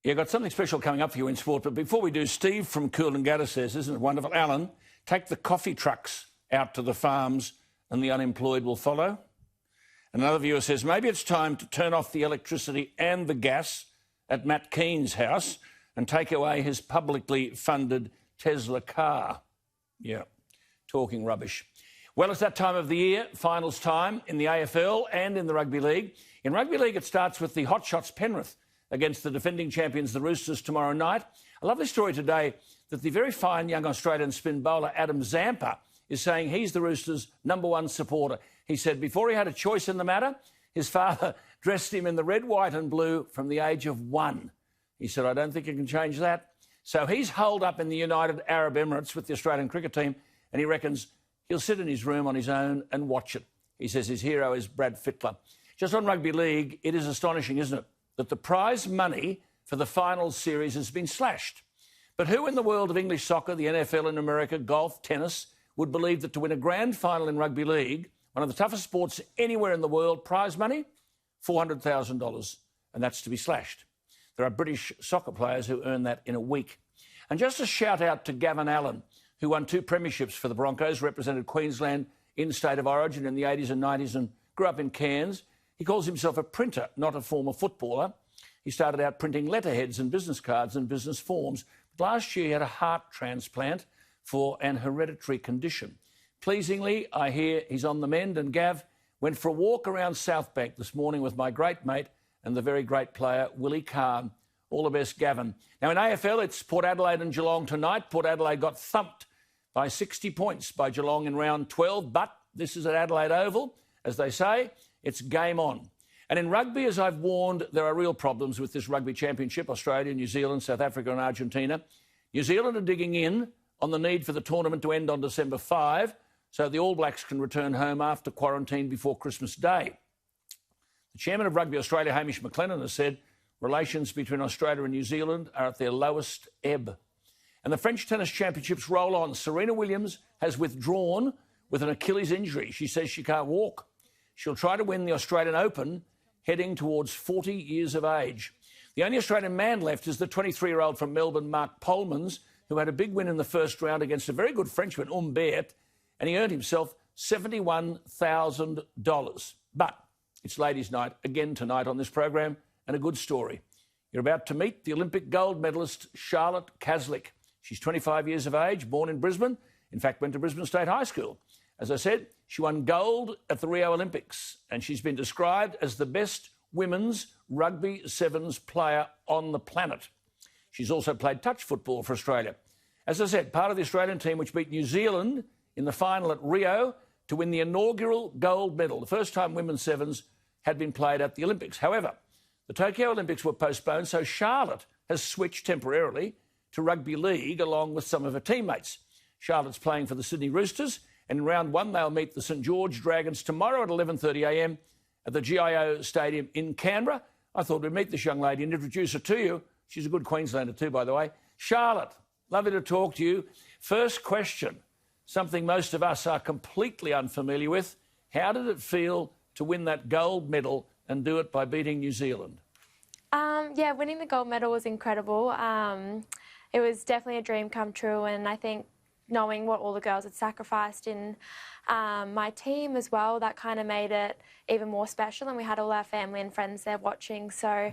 Yeah, got something special coming up for you in sport. But before we do, Steve from Coolangatta says, isn't it wonderful? Alan, take the coffee trucks out to the farms and the unemployed will follow. And another viewer says, maybe it's time to turn off the electricity and the gas at Matt Keane's house and take away his publicly funded Tesla car. Yeah, talking rubbish. Well, it's that time of the year, finals time in the AFL and in the Rugby League. In Rugby League, it starts with the Hotshots Penrith against the defending champions, the Roosters, tomorrow night. A lovely story today that the very fine young Australian spin bowler Adam Zampa is saying he's the Roosters' #1 supporter. He said before he had a choice in the matter, his father dressed him in the red, white and blue from the age of 1. He said, I don't think you can change that. So he's holed up in the United Arab Emirates with the Australian cricket team, and he reckons he'll sit in his room on his own and watch it. He says his hero is Brad Fittler. Just on Rugby League, it is astonishing, isn't it, that the prize money for the finals series has been slashed. But who in the world of English soccer, the NFL in America, golf, tennis, would believe that to win a grand final in Rugby League, one of the toughest sports anywhere in the world, prize money, $400,000, and that's to be slashed. There are British soccer players who earn that in a week. And just a shout out to Gavin Allen, who won 2 premierships for the Broncos, represented Queensland in State of Origin in the 80s and 90s and grew up in Cairns. He calls himself a printer, not a former footballer. He started out printing letterheads and business cards and business forms. But last year he had a heart transplant for an hereditary condition. Pleasingly, I hear he's on the mend, and Gav went for a walk around South Bank this morning with my great mate and the very great player, Willie Kahn. All the best, Gavin. Now, in AFL, it's Port Adelaide and Geelong tonight. Port Adelaide got thumped by 60 points by Geelong in round 12, but this is at Adelaide Oval. As they say, it's game on. And in rugby, as I've warned, there are real problems with this rugby championship, Australia, New Zealand, South Africa and Argentina. New Zealand are digging in on the need for the tournament to end on December 5, so the All Blacks can return home after quarantine before Christmas Day. The chairman of Rugby Australia, Hamish McLennan, has said relations between Australia and New Zealand are at their lowest ebb. And the French tennis championships roll on. Serena Williams has withdrawn with an Achilles injury. She says she can't walk. She'll try to win the Australian Open, heading towards 40 years of age. The only Australian man left is the 23-year-old from Melbourne, Mark Polmans, who had a big win in the first round against a very good Frenchman, Humbert, and he earned himself $71,000. But it's ladies' night again tonight on this program, and a good story. You're about to meet the Olympic gold medalist Charlotte Caslick. She's 25 years of age, born in Brisbane, in fact went to Brisbane State High School. As I said, she won gold at the Rio Olympics, and she's been described as the best women's rugby sevens player on the planet. She's also played touch football for Australia. As I said, part of the Australian team which beat New Zealand in the final at Rio to win the inaugural gold medal, the first time women's sevens had been played at the Olympics. However, the Tokyo Olympics were postponed, so Charlotte has switched temporarily to Rugby League along with some of her teammates. Charlotte's playing for the Sydney Roosters, and in round 1 they'll meet the St George Dragons tomorrow at 11:30am at the GIO Stadium in Canberra. I thought we'd meet this young lady and introduce her to you. She's a good Queenslander too, by the way. Charlotte, lovely to talk to you. First question, something most of us are completely unfamiliar with. How did it feel to win that gold medal and do it by beating New Zealand? Yeah, winning the gold medal was incredible. It was definitely a dream come true, and I think knowing what all the girls had sacrificed in my team as well, that kind of made it even more special, and we had all our family and friends there watching. So,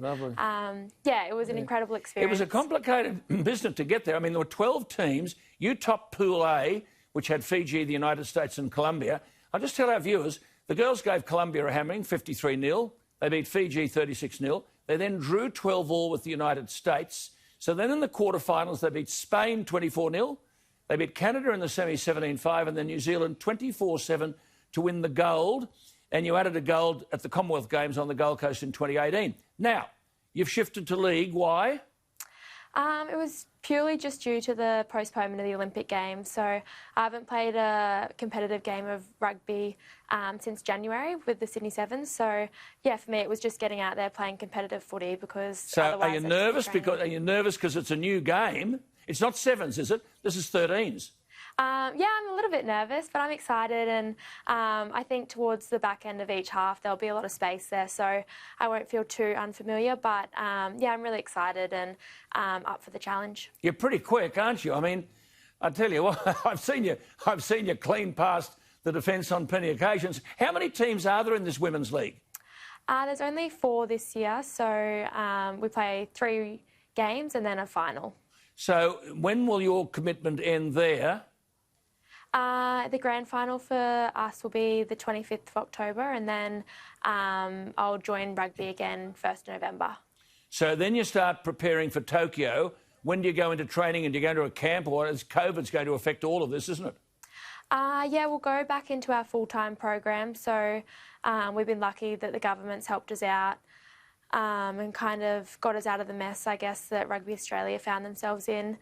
yeah, it was an incredible experience. It was a complicated business to get there. I mean, there were 12 teams. You topped Pool A, which had Fiji, the United States and Colombia. I'll just tell our viewers, the girls gave Colombia a hammering, 53-0. They beat Fiji 36-0. They then drew 12-all with the United States. So then in the quarterfinals, they beat Spain 24-0. They beat Canada in the semi 17-5, and then New Zealand 24-7 to win the gold. And you added a gold at the Commonwealth Games on the Gold Coast in 2018. Now, you've shifted to league. Why? It was purely just due to the postponement of the Olympic Games. So I haven't played a competitive game of rugby since January with the Sydney Sevens. So, yeah, for me it was just getting out there playing competitive footy because. So are you nervous because it's a new game? It's not sevens, is it? This is 13s. Yeah, I'm a little bit nervous, but I'm excited, and I think towards the back end of each half there'll be a lot of space there, so I won't feel too unfamiliar. But yeah, I'm really excited and up for the challenge. You're pretty quick, aren't you? I mean, I tell you what, I've seen you clean past the defence on plenty of occasions. How many teams are there in this women's league? There's only 4 this year, so we play 3 games and then a final. So when will your commitment end there? The grand final for us will be the 25th of October, and then I'll join rugby again 1st November. So then you start preparing for Tokyo. When do you go into training, and do you go to a camp, or is COVID's going to affect all of this, isn't it? Yeah, we'll go back into our full-time program. So we've been lucky that the government's helped us out and kind of got us out of the mess, I guess, that Rugby Australia found themselves in.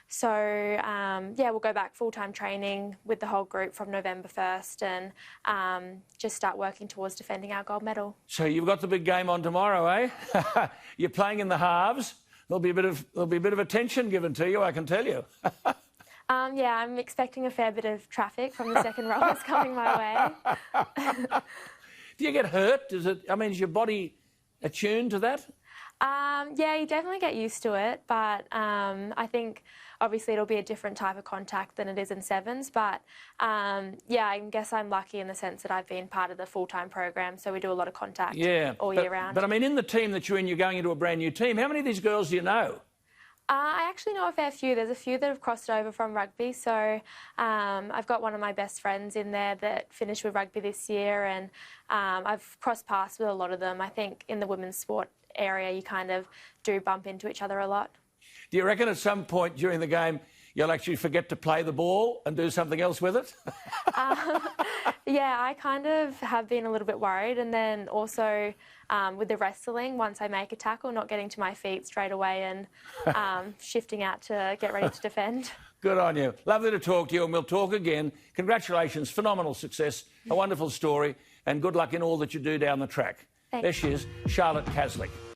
So, yeah, we'll go back full-time training with the whole group from November 1st and just start working towards defending our gold medal. So you've got the big game on tomorrow, eh? You're playing in the halves. There'll be a bit of attention given to you, I can tell you. Yeah, I'm expecting a fair bit of traffic from the second rowers coming my way. Do you get hurt? Is your body attuned to that? Yeah, you definitely get used to it, but I think obviously it'll be a different type of contact than it is in sevens. But yeah, I guess I'm lucky in the sense that I've been part of the full-time program, so we do a lot of contact all year round. But I mean, in the team that you're in, you're going into a brand new team. How many of these girls do you know? I actually know a fair few. There's a few that have crossed over from rugby. So I've got one of my best friends in there that finished with rugby this year, and I've crossed paths with a lot of them. I think in the women's sport area you kind of do bump into each other a lot. Do you reckon at some point during the game you'll actually forget to play the ball and do something else with it? Yeah, I kind of have been a little bit worried, and then also with the wrestling, once I make a tackle, not getting to my feet straight away and shifting out to get ready to defend. Good on you. Lovely to talk to you, and we'll talk again. Congratulations, phenomenal success, a wonderful story, and good luck in all that you do down the track. Thanks. There she is, Charlotte Caslick.